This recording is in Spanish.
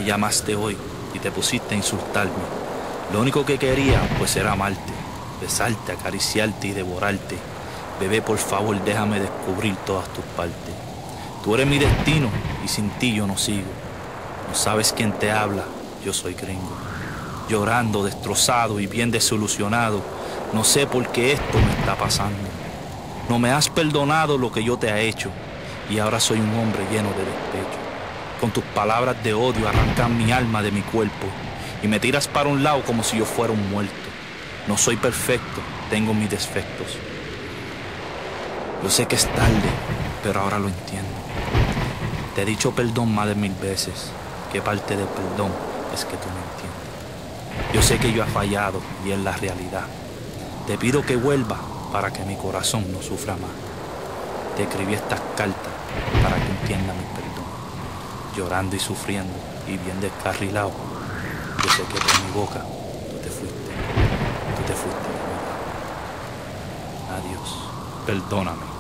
llamaste hoy y te pusiste a insultarme. Lo único que quería, pues, era amarte, besarte, acariciarte y devorarte. Bebé, por favor, déjame descubrir todas tus partes. Tú eres mi destino y sin ti yo no sigo. No sabes quién te habla, yo soy gringo. Llorando, destrozado y bien desilusionado, no sé por qué esto me está pasando. No me has perdonado lo que yo te he hecho y ahora soy un hombre lleno de despecho. Con tus palabras de odio arrancas mi alma de mi cuerpo y me tiras para un lado como si yo fuera un muerto. No soy perfecto, tengo mis defectos. Yo sé que es tarde, pero ahora lo entiendo. Te he dicho perdón más de 1000 veces. ¿Qué parte del perdón es que tú no entiendes? Yo sé que yo he fallado y es la realidad. Te pido que vuelva para que mi corazón no sufra más. Te escribí estas cartas para que entiendas mi perdón. Llorando y sufriendo y bien descarrilado, yo sé que por mi boca tú te fuiste de mi lado. Adiós, perdóname.